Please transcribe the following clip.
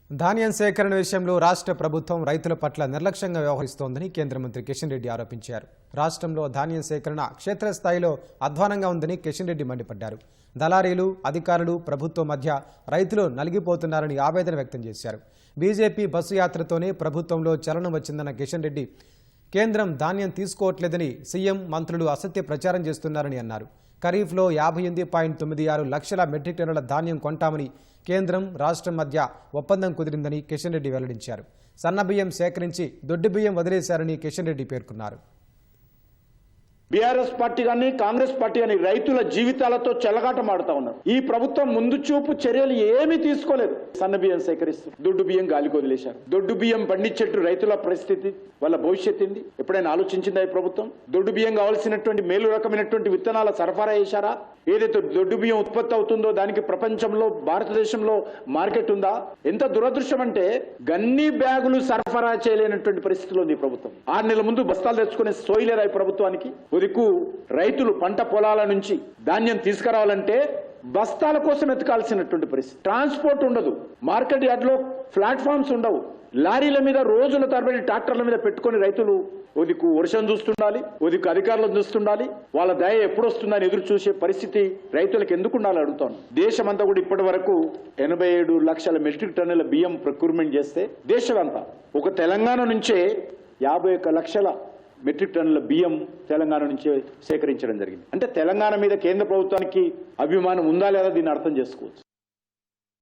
ధాన్యం సేకరణ విషయంలో రాష్ట్ర ప్రభుత్వం రైతుల పట్ల నిర్లక్ష్యంగా వ్యవహరిస్తోందని కేంద్ర మంత్రి కిషన్ రెడ్డి ఆరోపించారు. రాష్ట్రంలో ధాన్యం సేకరణ క్షేత్రస్థాయిలో అధ్వానంగా ఉందని కిషన్ రెడ్డి మండిపడ్డారు. దళారీలు, అధికారులు, ప్రభుత్వం మధ్య రైతులు నలిగిపోతున్నారని ఆవేదన వ్యక్తం చేశారు. బీజేపీ బస్సు యాత్రతోనే ప్రభుత్వంలో చలనం వచ్చిందన్న కిషన్ రెడ్డి కేంద్రం ధాన్యం తీసుకోవట్లేదని సీఎం, మంత్రులు అసత్య ప్రచారం చేస్తున్నారని అన్నారు. ఖరీఫ్లో 58.96 లక్షల మెట్రిక్ టన్నుల ధాన్యం కొంటామని కేంద్రం, రాష్ట్రం మధ్య ఒప్పందం కుదిరిందని కిషన్ రెడ్డి వెల్లడించారు. సన్నబియ్యం సేకరించి దొడ్డు బియ్యం వదిలేశారని కిషన్ రెడ్డి పేర్కొన్నారు. బీఆర్ఎస్ పార్టీ కానీ కాంగ్రెస్ పార్టీ కానీ రైతుల జీవితాలతో చెలగాటమాడుతా ఉన్నారు. ఈ ప్రభుత్వం ముందు చూపు చర్యలు ఏమీ తీసుకోలేదు. సన్న బియ్యం సేకరిస్తూ దొడ్డు బియ్యం గాలికి వదిలేశారు. దొడ్డు బియ్యం పండించేట్టు రైతుల పరిస్థితి, వాళ్ళ భవిష్యత్ ఏంది? ఎప్పుడైనా ఆలోచించిందా ఈ ప్రభుత్వం? దొడ్డు బియ్యం కావాల్సినటువంటి మేలు రకమైనటువంటి విత్తనాల సరఫరా చేశారా? ఏదైతే దొడ్డు బియ్యం ఉత్పత్తి అవుతుందో దానికి ప్రపంచంలో, భారతదేశంలో మార్కెట్ ఉందా? ఎంత దురదృష్టం అంటే గన్ని బ్యాగులు సరఫరా చేయలేనటువంటి పరిస్థితిలో ఉంది ఈ ప్రభుత్వం. 6 నెలల ముందు బస్తాలు తెచ్చుకునే సోయిలేరా ఈ ప్రభుత్వానికి? ఉదికు రైతులు పంట పొలాల నుంచి ధాన్యం తీసుకురావాలంటే బస్తాల కోసం ఎత్తుకాల్సినటువంటి పరిస్థితి. ట్రాన్స్పోర్ట్ ఉండదు, మార్కెట్ యార్డ్లో ప్లాట్ఫామ్స్ ఉండవు, లారీల మీద రోజుల తరబడి ట్రాక్టర్ల మీద పెట్టుకుని రైతులు ఉదికు వర్షం చూస్తుండాలి, ఉదికు అధికారులను చూస్తుండాలి. వాళ్ళ దయ ఎప్పుడు వస్తుందని ఎదురు చూసే పరిస్థితి రైతులకు ఎందుకు ఉండాలని అడుగుతాను. దేశమంతా కూడా ఇప్పటి వరకు 87 లక్షల మెట్రిక్ టన్నుల బియ్యం ప్రొక్యూర్మెంట్ చేస్తే దేశమంతా ఒక తెలంగాణ నుంచే 51 లక్షల మెట్రిక్ టన్నుల బియ్యం తెలంగాణ నుంచే సేకరించడం జరిగింది. అంటే తెలంగాణ మీద కేంద్ర ప్రభుత్వానికి అభిమానం ఉందా లేదా దీన్ని అర్థం చేసుకోవచ్చు.